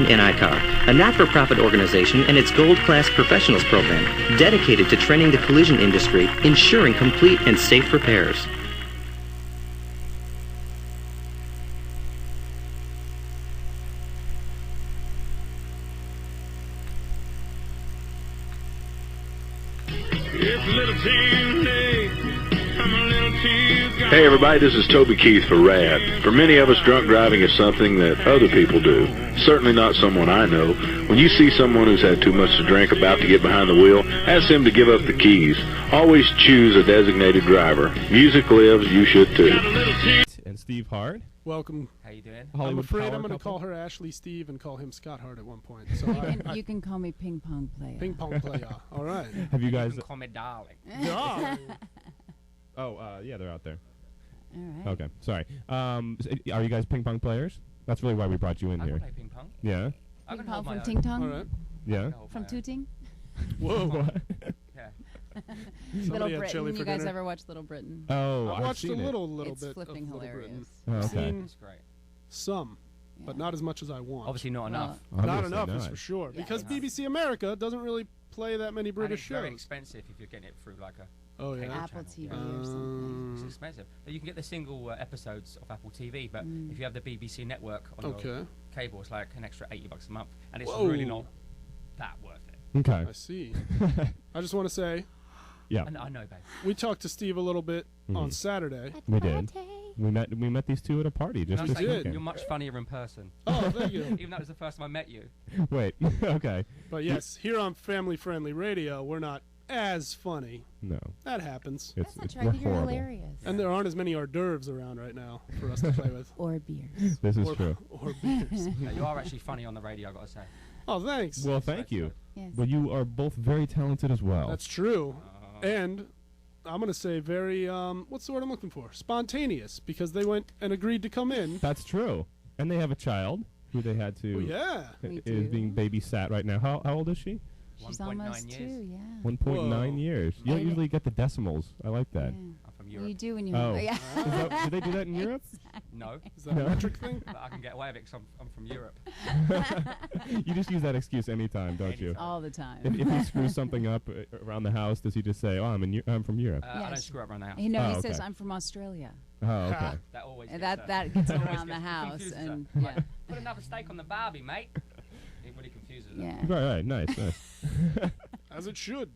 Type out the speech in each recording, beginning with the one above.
and ICAR, a not-for-profit organization and its Gold Class Professionals program, dedicated to training the collision industry, ensuring complete and safe repairs. Hey everybody, this is Toby Keith for RAD. For many of us, drunk driving is something that other people do. Certainly not someone I know. When you see someone who's had too much to drink about to get behind the wheel, ask them to give up the keys. Always choose a designated driver. Music lives, you should too. And Steve Hart. Welcome. How you doing? I'm Hollywood afraid power I'm going to couple. call her Ashley Steve and call him Scott Hart at one point. So You can call me Ping Pong Player. Ping pong player. All right. Have you guys? You can call me darling. Yeah, they're out there. All right. Okay, sorry. Are you guys ping pong players? That's really why we brought you in I here. can play ping pong. Yeah. I Ping can Pong hold my from own. Ting Tong? All right. Yeah. From Tooting? Whoa. Yeah. Little had chili Britain. for You guys dinner? ever watch Little Britain? Oh, I I've watched a seen it. little It's bit flipping of Little hilarious. Britain. Oh, I've okay. seen It's great. some, but Yeah. not as much as I want. Obviously not enough. Not Obviously enough is not. for sure. Yeah, Because it's- BBC America doesn't really play that many And British it's very shows. expensive if you're getting it through like a Oh, yeah. Apple TV channel, or something. It's expensive. But you can get the single episodes of Apple TV, but if you have the BBC network on your Okay. cable, it's like an extra $80 a month, and it's Whoa. really not that worth it. Okay. I see. I just want to say, Yeah, And I know, babe. we talked to Steve a little bit on Saturday. we did. We met these two at a party just And this I was like, did. you're much funnier in person. Oh, thank you. Even though it was the first time I met you. Wait. Okay. But yes, here on Family Friendly Radio, we're not as funny. No. That happens. It's That's we're not true. You're horrible. hilarious. And there aren't as many hors d'oeuvres around right now for us to play with. Or beers. This is or, true. or beers. Yeah, you are actually funny on the radio, I gotta say. Oh, thanks. Well, thank you. Yes. But you are both very talented as well. That's true. And I'm going to say very, what's the word I'm looking for? Spontaneous, because they went and agreed to come in. That's true. And they have a child who they had to Oh, yeah. We is do. being babysat right now. How old is she? She's 1.9 almost years. 2, yeah. 1.9 Whoa. years. You don't And- usually get the decimals. I like that. Yeah. I'm from You Europe. do when you Oh. yeah. Do they do that in Europe? No, Is that a metric thing? but I can get away with it because I'm from Europe. You just use that excuse anytime, don't you? Anytime. All the time. If he screws something up around the house, does he just say, "Oh, I'm from Europe"? I don't Yes. screw up around the house. You know, Oh, he okay. says, I'm from Australia. Oh, okay. That always And gets, that gets always around the gets- house. confuses And her. yeah. Put another steak on the barbie, mate. It really confuses her. Yeah. Right, nice. As it should.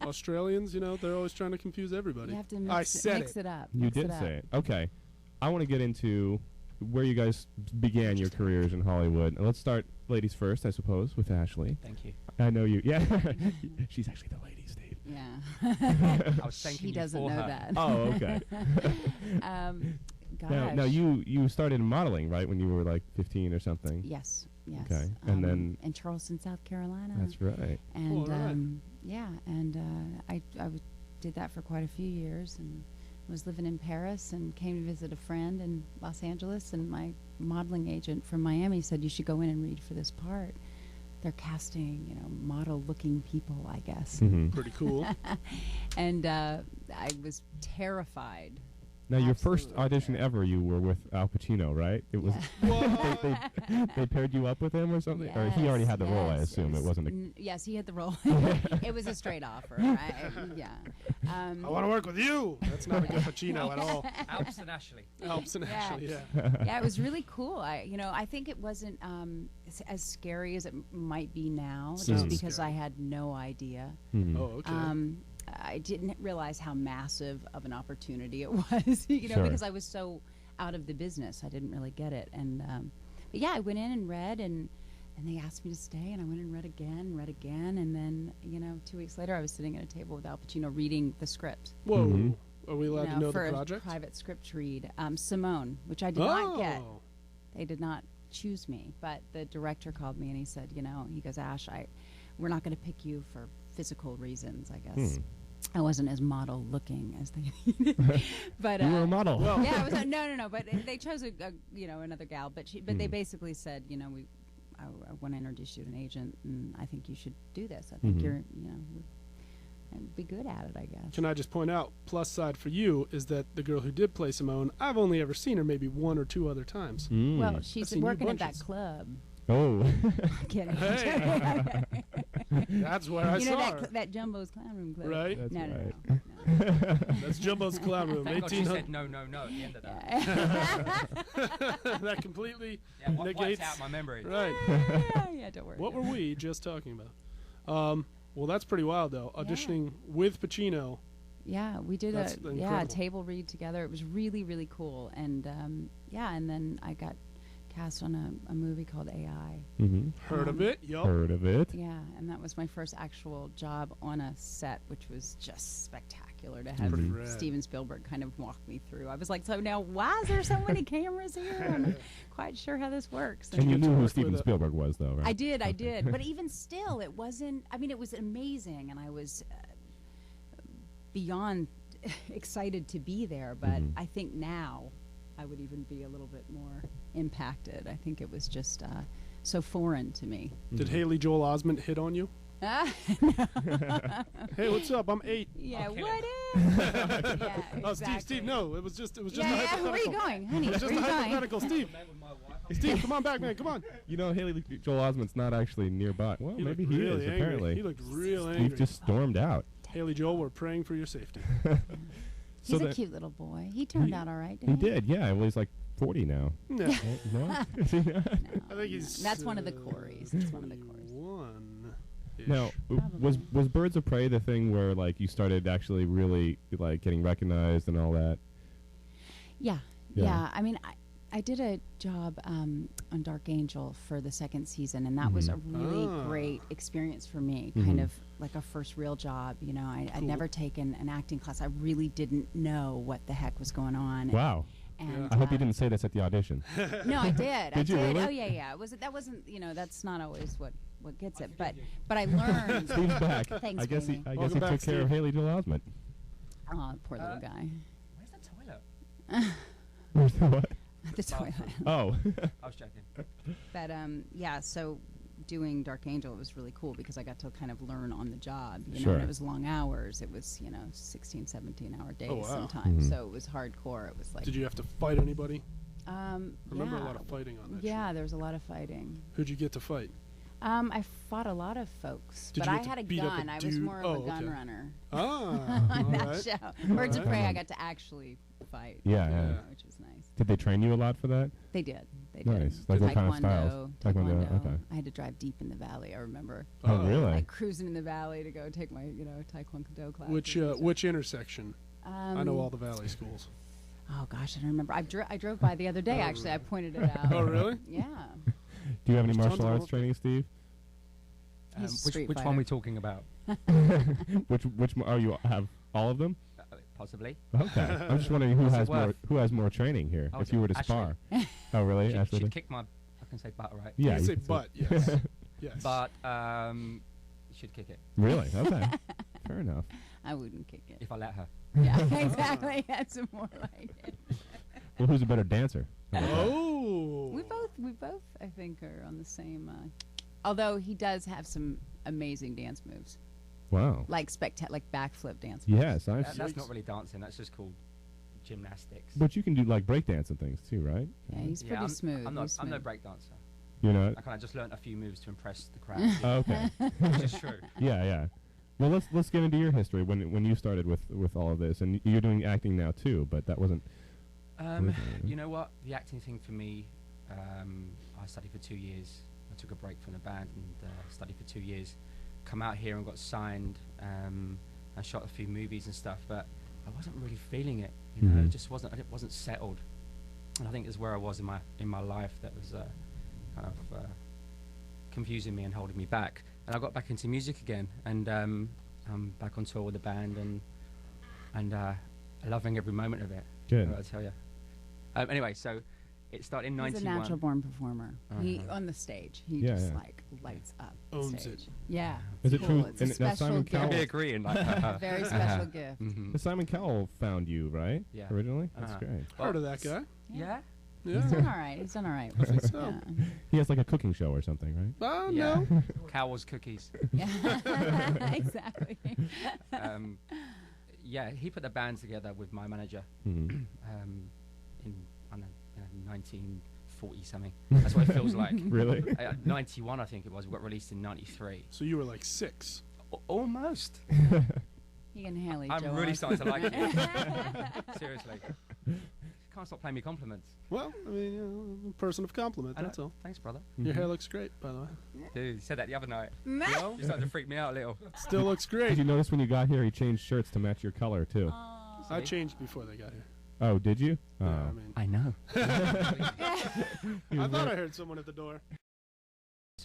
Australians, they're always trying to confuse everybody. You have to I mix, said mix it up. You mix did it up. say it. Okay. I want to get into where you guys began your careers in Hollywood. And let's start ladies first, I suppose, with Ashley. Thank you. I know you. Yeah. She's actually the lady, Steve. Yeah. I was thanking He you doesn't for know her. that. Oh, okay. Gosh. Now you started modeling, right, when you were like 15 or something? Yes. Yes. Okay, and then- in Charleston, South Carolina. That's right. And All right. yeah, and I did that for quite a few years, and was living in Paris, and came to visit a friend in Los Angeles, and my modeling agent from Miami said, you should go in and read for this part. They're casting, model-looking people, I guess. Mm-hmm. Pretty cool. And I was terrified. Now, your first Absolutely. audition ever, you were with Al Pacino, right? It was they paired you up with him or something, or he already had the role. I Yes, assume yes. it wasn't. A Yes, he had the role. It was a straight offer, right? Yeah. I want to work with you. That's not a good Pacino at all. Alps and Ashley. Helps and Yeah. Ashley, yeah. Yeah, it was really cool. I think it wasn't as scary as it might be now, just Sounds because scary. I had no idea. Mhm. Oh, okay. I didn't realize how massive of an opportunity it was, Sure. because I was so out of the business. I didn't really get it. And but yeah, I went in and read, and they asked me to stay, and I went and read again, and then 2 weeks later, I was sitting at a table with Al Pacino reading the script. Whoa. Mhm. Are we allowed to know for the project? a private script read. Simone, which I did not get. Oh. They did not choose me, but the director called me and he said, he goes, Ash, we're not going to pick you for physical reasons, I guess. I wasn't as model looking as they needed. But you were a model. Well, yeah, I was no, but they chose another gal, but they basically said, I want to introduce you to an agent, and I think you should do this. I think you're, be good at it, I guess. Can I just point out, plus side for you is that the girl who did play Simone, I've only ever seen her maybe one or two other times. Mm. Well, she's seen you working at that bunches. club. Oh. Kidding. Hey. That's where I You know saw her. that Jumbo's Clown Room clip? Right. That's No, right. no. That's Jumbo's Clown Room. Thank God she 1800. said no at the end of that. That completely Yeah, wiped negates. out my memory. Right. Yeah, don't worry. What were we just talking about? Well, that's pretty wild, though. Auditioning with Pacino. Yeah, we did That's a incredible. table read together. It was really, really cool. And and then I got cast on a movie called AI. Mm-hmm. Heard of it? Yup. Heard of it? Yeah, and that was my first actual job on a set, which was just spectacular to have Pretty rad. Steven Spielberg kind of walk me through. I was like, so now why is there so many cameras here? I'm not quite sure how this works. And you get to knew who work Steven with Spielberg was, though, right? I did. But even still, it wasn't, I mean, it was amazing, and I was beyond excited to be there, but Mhm. I think now I would even be a little bit more impacted. I think it was just so foreign to me. Did Haley Joel Osment hit on you? Hey, what's up? I'm 8. Yeah, Okay. what is? Yeah, Oh, exactly. Steve, no. It was just a Yeah, where are you hypothetical. going, honey? It was just Where a are you going? hypothetical. Steve, Steve, come on back, man. Come on. You know, Haley Joel Osment's not actually nearby. Well, He maybe looked he really is, angry. apparently. He looked real Steve angry. just stormed out. Haley Joel, we're praying for your safety. He's So a the- cute little boy. He turned out all right, He didn't he? did, yeah. Well, he's like 40 now. No. No? No, I think he's. That's one of the Corys. That's one of the Corys. 21. Now, was Birds of Prey the thing where like you started actually really like getting recognized and all that? Yeah, Yeah. yeah. I mean, I did a job on Dark Angel for the second season, and that was a really great experience for me. Kind of like a first real job. You know, I'd Cool. never taken an acting class. I really didn't know what the heck was going on. Wow. And, I hope you didn't say this at the audition. No, I did. Did you really? Oh yeah, yeah. That wasn't. You know, that's not always what gets it. But I learned. Steve's back. Thanks, I guess baby. he Welcome took back, care of Steve. Haley Joel Osment. Oh, poor little guy. Where's the toilet? Where's the what? The toilet. Oh. I was joking. But yeah, so doing Dark Angel was really cool because I got to kind of learn on the job. You know, Sure. and it was long hours. It was 16, 17-hour days Oh, wow. sometimes. Mhm. So it was hardcore. It was like. Did you have to fight anybody? I remember yeah. a lot of fighting on that. Yeah, there was a lot of fighting. Who'd you get to fight? I fought a lot of folks, Did but you I get to had a beat up a gun. I was dude? more of Oh, a gun okay. runner Ah, on that alright. show. Birds of Alright. Prey, I got to actually fight. Yeah, yeah. Which was nice. Did they train you a lot for that? They did. They Nice. did. Like what kind of styles? Taekwondo. Okay. I had to drive deep in the valley. I remember. Oh, really? Like cruising in the valley to go take my, Taekwondo class. Which intersection? I know all the valley schools. Oh gosh, I don't remember. I drove by the other day. Actually, I pointed it out. Oh, really? Yeah. Do you have any There's martial tons of arts them. training, Steve? He's a Street Which one Fighter. are we talking about? Are you have all of them? Possibly. Okay. I'm just wondering who What's it has more worth? training here. Oh, if you were to Ashley. spar. Oh, really? Ashley? She'd kick my. I can say butt, right? Yeah. You can say could butt, yes. Yes. But she'd kick it Really? Okay. Fair enough. I wouldn't kick it. if I let her. Yeah, exactly. That's more like it. Well, who's a better dancer? Oh. We both, I think, are on the same. Although he does have some amazing dance moves, Wow. like like backflip dance moves. Yes, I've That's not really dancing. That's just called gymnastics. But you can do like breakdance and things too, right? Yeah, he's Yeah, pretty I'm, smooth. I'm He's no smooth. break dancer. You know. I kind of just learned a few moves to impress the crowd. Oh, okay. Which is true. Yeah, yeah. Well, let's get into your history when you started with all of this, and you're doing acting now too. But that wasn't. You know what? The acting thing for me, I studied for 2 years. I took a break from the band and studied for 2 years. Come out here and got signed. I shot a few movies and stuff, but I wasn't really feeling it. You know, Mhm. it just wasn't. It wasn't settled. And I think it's where I was in my life that was kind of confusing me and holding me back. And I got back into music again, and I'm back on tour with the band, and loving every moment of it. Good. I'll tell you. Anyway, so it started in He's a 91. natural born performer. He Uh-huh. on the stage, he Yeah, just yeah. like lights up. the Owns stage. it. Yeah. Is it cool. true? It's a And that's special Simon gift. Cowell. I'll be agreeing. Like, Very special gift. Mhm. Simon Cowell found you, right? Yeah. Originally. That's Uh-huh. great. Heard of that guy? Yeah. He's Yeah. done all right. He's done all right. I think so. Yeah. He has like a cooking show or something, right? Oh, Yeah. no. Cowell's cookies. Yeah. Exactly. Yeah, he put the band together with my manager Mm-hmm. in 1994 40-something. That's what it feels like. Really? 91, I think it was. We got released in 93. So you were like 6. Almost. He can handle each I'm really starting to like it. Seriously. Can't stop playing me compliments. Well, I mean, you know, a person of compliment, that's all. Thanks, brother. Your hair looks great, by the way. Dude, you said that the other night. Well, You're starting to freak me out a little. still looks great. Did you notice when you got here, he changed shirts to match your color too? I changed before they got here. Oh, did you? Yeah, I mean, I know. I thought I heard someone at the door.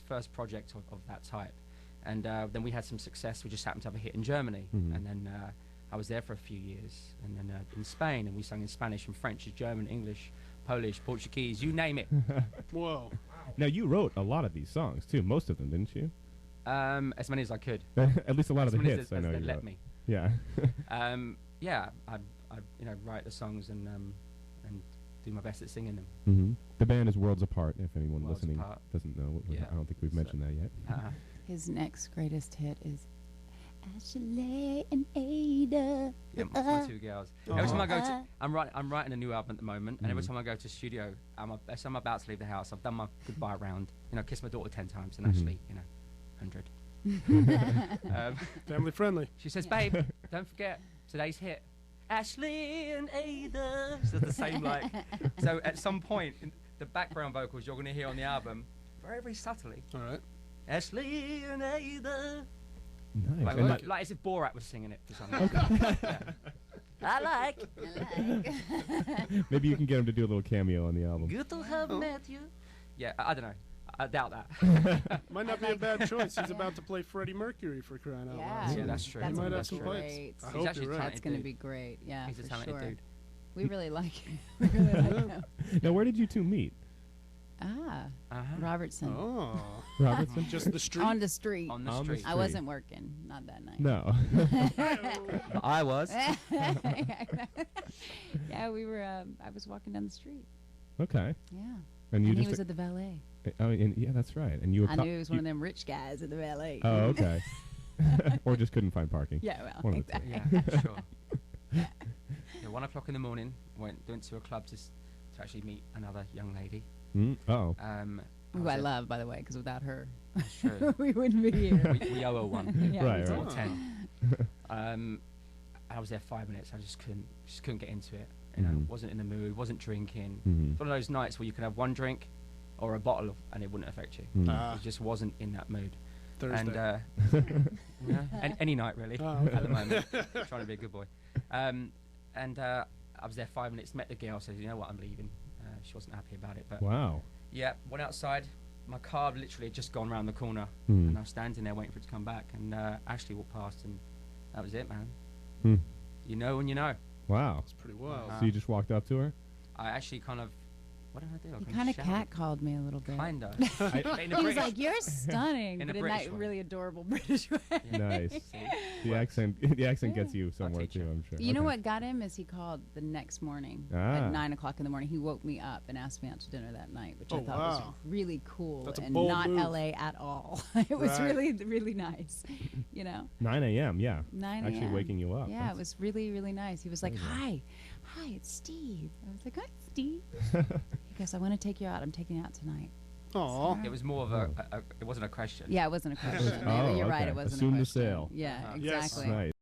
First project of that type. And then we had some success. We just happened to have a hit in Germany. And then I was there for a few years. And then in Spain, and we sang in Spanish and French, German, English, Polish, Portuguese, you name it. Whoa. Now, you wrote a lot of these songs too, most of them, didn't you? As many as I could. At least a lot of the As many hits, as I know they you let wrote. me. Yeah. Yeah, I write the songs and do my best at singing them. The band is Worlds Apart, if anyone Worlds listening Apart. doesn't know. Yeah. I don't think we've mentioned that yet. His next greatest hit is Ashley and Ada. Yeah, my two girls. Every time I go to, I'm writing a new album at the moment, and every time I go to the studio, as I'm about to leave the house, I've done my goodbye round. You know, kissed my daughter 10 times, and Ashley, 100. Family friendly. She says, "Babe, don't forget today's hit, Ashley and Ada." It's the same like. So at some point, in the background vocals you're going to hear on the album, very very subtly, All right. Ashley and Ada. Nice. Like, And like as if Borat was singing it for something. Yeah. I like. maybe you can get him to do a little cameo on the album. Good to have met you. Yeah, I don't know. I doubt that. Might not be a bad choice. He's about to play Freddie Mercury for crying out loud. Yeah, that's true. He That's might have that's some great. pipes. I He's hope actually you're right. talented. That's going to dude. be great. Yeah, He's a for talented sure. dude. We really like him. We really like him. Now, where did you two meet? Robertson. Oh. Robertson? Just the street? On the street. On the On the street. street. I wasn't working, not that night. No. I was. Yeah, we were. I was walking down the street. Okay. Yeah. And you And he just. was at the valet. Oh, and yeah, that's right. And you were. I knew he was one of them rich guys at the valet. Oh, okay. Or just couldn't find parking. Yeah, well, One of the two. exactly. Yeah, sure. Yeah, 1 o'clock in the morning, went to a club to actually meet another young lady. Oh. Who I love, by the way, because without her, That's true. we wouldn't be here. we owe her one. Yeah, Right, we right. do. 10. I was there 5 minutes. I just couldn't get into it. You know, wasn't in the mood. Wasn't drinking. It's one of those nights where you could have one drink, or a bottle of, and it wouldn't affect you. It just wasn't in that mood. Thursday. And you know, any night really. Oh, okay. At the moment, trying to be a good boy. And I was there 5 minutes. Met the girl. Said, "You know what? I'm leaving." She wasn't happy about it, but Wow. yeah, went outside. My car literally had just gone round the corner, and I was standing there waiting for it to come back. And Ashley walked past, and that was it, man. You know when you know. Wow. It's pretty wild. So you just walked up to her? I actually kind of, what did I do? He kind of catcalled me a little bit. Kinda. He was like, "You're stunning," in but a in British that way. really adorable British way. Nice. See? The accent gets you somewhere teach too, you. I'm sure. You know Okay. what got him is he called the next morning Ah. at 9 o'clock in the morning. He woke me up and asked me out to dinner that night, which Oh, I thought was wow. really cool That's a and bold not move. LA at all. It was Right. really, really nice. You know, 9 a.m., yeah. 9 Actually a.m. waking you up. Yeah, That's- it was really, really nice. He was like, Amazing. hi, it's Steve. I was like, hi, Steve. He goes, I want to take you out. I'm taking you out tonight. Aw. It was more of a it wasn't a question. Yeah, it wasn't a question. Oh, You're right. okay. It wasn't Assume a the question. sale. Yeah, Uh-huh. Yes. exactly. Nice.